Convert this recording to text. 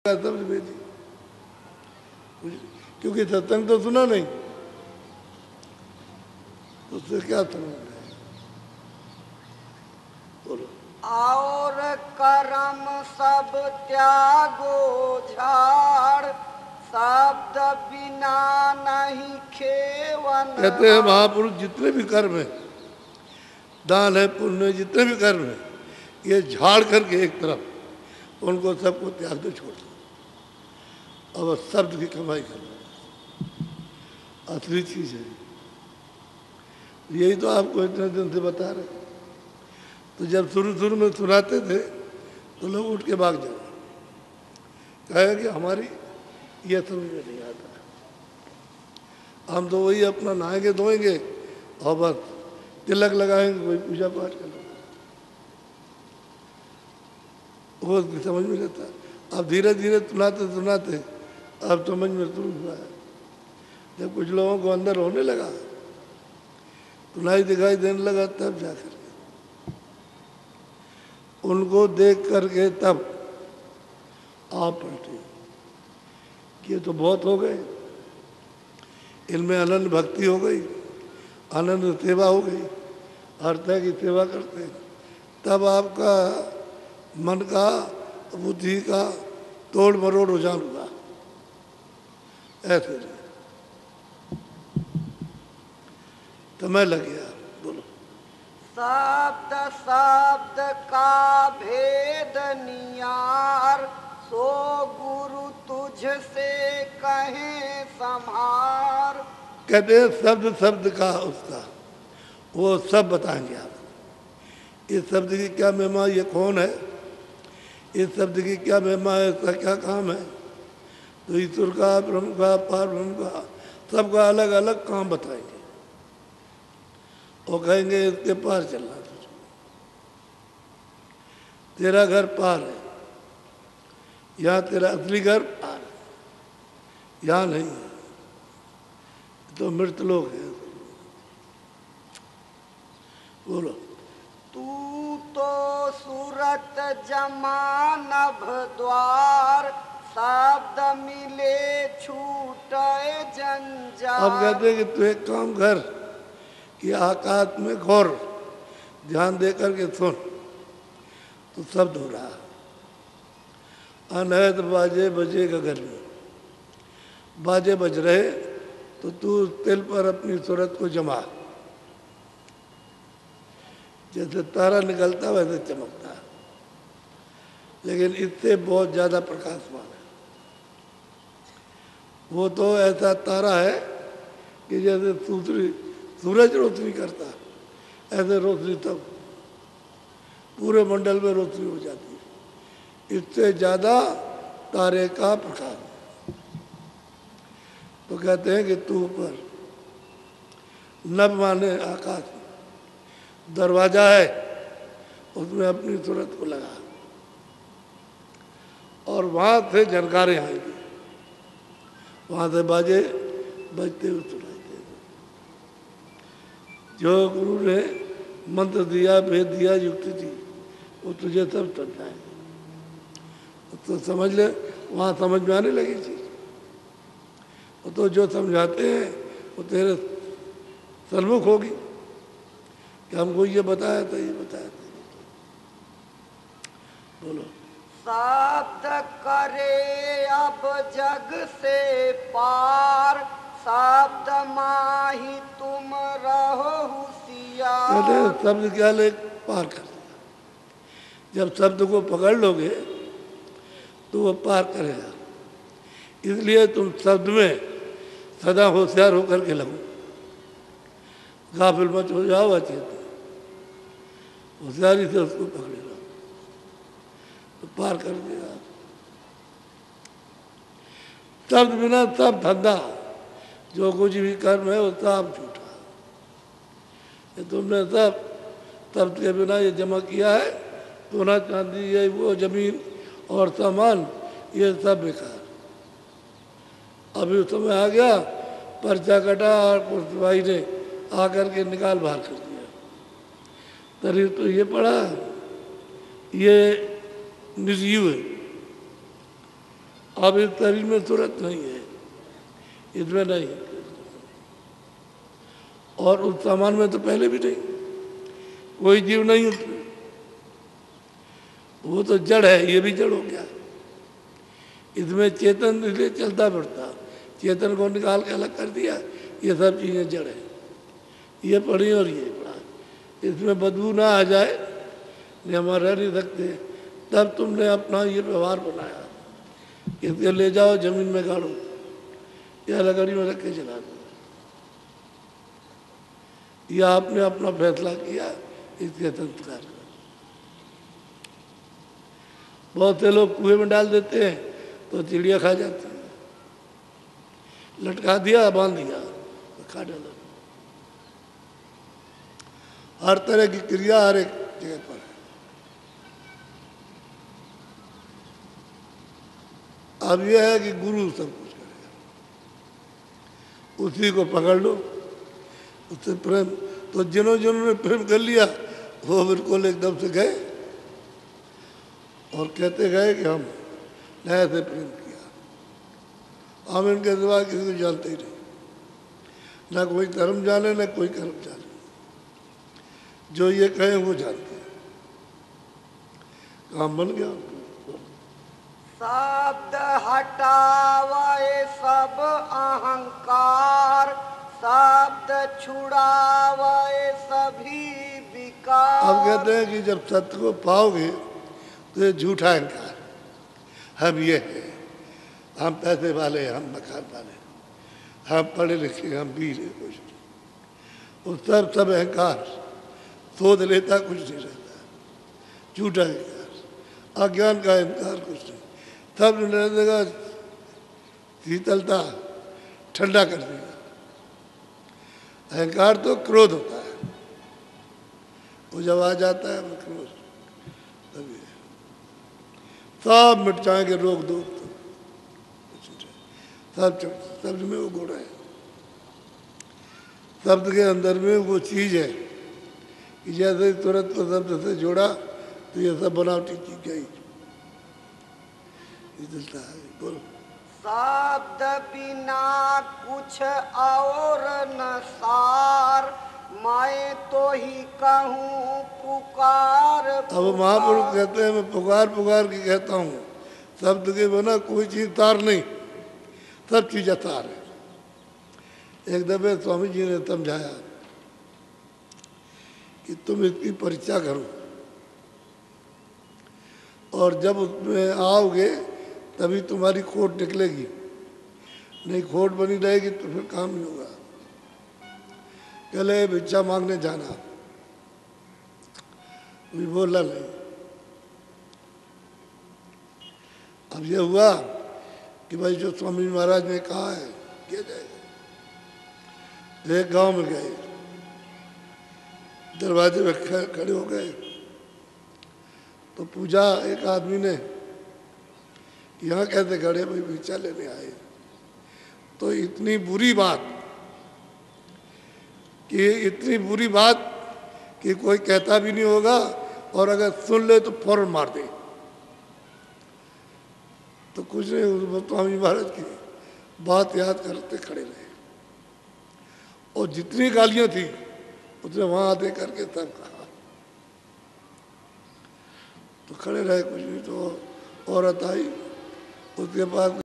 समझ भेजी, क्योंकि सत्संग तो सुना नहीं, उससे क्या समझ में? बोलो। और कर्म सब त्यागो झाड़, शब्द बिना नहीं खेवन। कहते हैं महापुरुष जितने भी कर्म है, दान है, पुण्य है, जितने भी कर्म है, ये झाड़ करके एक तरफ उनको सबको त्याग दो, छोड़ दो, अब शब्द की कमाई कर लो, असली चीज है। यही तो आपको इतने दिन से बता रहे। तो जब शुरू में सुनाते थे तो लोग उठ के भाग जाओ, कहे कि हमारी ये समझ में नहीं आता, हम तो वही अपना नहाएंगे धोएंगे और बस तिलक लगाएंगे, कोई पूजा पाठ कर लो, वो समझ में रहता। अब धीरे धीरे सुनाते अब समझ में शुरू हुआ है। जब कुछ लोगों को अंदर होने लगा, सुनाई दिखाई देने लगा, तब जाकर उनको देख करके तब आप पलटे कि ये तो बहुत हो गए, इनमें अनंत भक्ति हो गई, अनंत सेवा हो गई, हर तरह की सेवा करते। तब आपका मन का, बुद्धि का तोड़ मरोड़ रुझान हुआ। ऐसे समय लग गया। बोलो। शब्द शब्द का भेद नियार, सो गुरु तुझसे कहे संहार। कहते हैं शब्द शब्द का उसका वो सब बताएंगे आप। इस शब्द की क्या महिमा, ये कौन है, इस शब्द की क्या महिमा है, इसका क्या काम है, तो ईश्वर का, ब्रह्म का, पार ब्रह्म का, सबका अलग अलग काम बताएंगे और कहेंगे इसके पार चलना, तेरा घर पार है, यहाँ तेरा असली घर पार है, यहाँ नहीं है, तो मृत लोग है। बोलो। तू तो सूरत जमानभ द्वार, शब्द मिले छूटे जंजाल। अब कहते हैं कि तू एक काम कर कि आकाश में गौर ध्यान दे करके सुन, तो शब्द हो रहा, अनहद बाजे बजे गगन में, बाजे बज रहे, तो तू तिल पर अपनी सूरत को जमा, जैसे तारा निकलता वैसे चमकता, लेकिन इससे बहुत ज्यादा प्रकाशमान है। वो तो ऐसा तारा है कि जैसे सूरज रोशनी करता, ऐसे रोशनी तब पूरे मंडल में रोशनी हो जाती है, इससे ज्यादा तारे का प्रकाश। तो कहते हैं कि तू ऊपर, नभ माने आकाश में दरवाजा है, उसमें अपनी सूरत को लगा और वहां से झनकारें आएंगी, वहां से बाजे बजते हुए सुनाई देंगे। जो गुरु ने मंत्र दिया, भेद दिया, युक्ति दी, वो तुझे सब समझाएंगे, तो समझ ले, वहां समझ में आने लगी चीज। वो तो जो समझाते हैं वो तेरे सन्मुख होगी कि हमको ये बताया था, ये बताया था। बोलो। शब्द करे अब जग से पार, शब्द माही तुम रहो होशियार। कहते हैं शब्द क्या ले पार कर दिया, जब शब्द को पकड़ लोगे तो वो पार करेगा। इसलिए तुम शब्द में सदा होशियार होकर के लगो, गाफिल मत हो जाओ, अचेत होशियारी से उसको पकड़े लो, तो पार कर देगा। शब्द बिना सब धंधा, जो कुछ भी कर्म है वो सब झूठा। ये तुमने सब शब्द के बिना ये जमा किया है, सोना चांदी ये वो जमीन और सामान, ये सब बेकार। अभी उस समय आ गया, पर्चा कटा और पुलिस भाई ने आकर के निकाल बाहर कर दिया, तरी तो ये पड़ा, ये निर्जीव है, अब इस शरीर में सूरत नहीं है, इसमें नहीं, और उस सामान में तो पहले भी नहीं, कोई जीव नहीं उसमें, वो तो जड़ है, ये भी जड़ हो गया। इसमें चेतन इसलिए चलता फिरता, चेतन को निकाल के अलग कर दिया, ये सब चीज़ें जड़ है, ये पढ़ी और ये पढ़ा, इसमें बदबू ना आ जाए, नहीं हम रह नहीं सकते, तब तुमने अपना ये व्यवहार बनाया, इसके ले जाओ जमीन में गाड़ो या लकड़ी में रख के जला दो, यह आपने अपना फैसला किया इसके संस्कार का। बहुत से लोग कुएं में डाल देते हैं तो चिड़िया खा जाती है, लटका दिया बांध दिया तो खा डाला। हर तरह की क्रिया हर एक जगह पर है। अब यह है कि गुरु सब कुछ करेगा, उसी को पकड़ लो, उससे प्रेम। तो जिन्होंने प्रेम कर लिया वो बिल्कुल एकदम से गए और कहते गए कि हम नया से प्रेम किया, हम इनके सिवा किसी को जानते ही नहीं, ना कोई धर्म जाने ना कोई कर्म जाने, जो ये कहे वो जानते हैं। काम बन गया। शब्द हटावे सब अहंकार, शब्द छुड़ावे सभी विकार। अब कहते हैं कि जब सत्य को पाओगे तो ये झूठा अहंकार, हम ये हैं, हम पैसे वाले, हम मकान वाले, हम पढ़े लिखे, हम वीर हैं, कुछ वो सब अहंकार सोच लेता, कुछ नहीं रहता, झूठा अहंकार, अज्ञान का अहंकार कुछ नहीं, सब देगा शीतलता, ठंडा कर देगा। अहंकार तो क्रोध होता है, वो जब आ जाता है वो क्रोध, तभी सब मिट जाएंगे रोक दो, सब में वो गुण है, शब्द के अंदर में वो चीज है कि जैसे तुरंत को शब्द से जोड़ा तो ये सब बनावटी चीज गई। बोलो। शब्द बिना कुछ और न सार, मैं तो ही कहूँ पुकार। अब महापुरुष कहते हैं मैं पुकार पुकार के कहता हूँ, शब्द के बिना कोई चीज तार नहीं, सब चीजें तार है। एक दफे स्वामी जी ने समझाया कि तुम इसकी परीक्षा करो और जब उसमें आओगे तभी तुम्हारी खोट निकलेगी, नहीं खोट बनी रहेगी तो फिर काम नहीं होगा। कहले भिक्षा मांगने जाना, भी बोला नहीं। अब ये हुआ कि भाई जो स्वामी महाराज ने कहा है किया जाएगा। एक गांव में गए, दरवाजे में खड़े हो गए तो पूछा एक आदमी ने, यहाँ कैसे खड़े, भाई भिक्षा लेने आए। तो इतनी बुरी बात कि कोई कहता भी नहीं होगा, और अगर सुन ले तो फौरन मार दे। तो कुछ नहीं, स्वामी महाराज की बात याद करते खड़े रहे, और जितनी गालियां थी उसने वहां दे करके सब कहा, तो खड़े रहे कुछ नहीं। तो औरत आई उसके पास,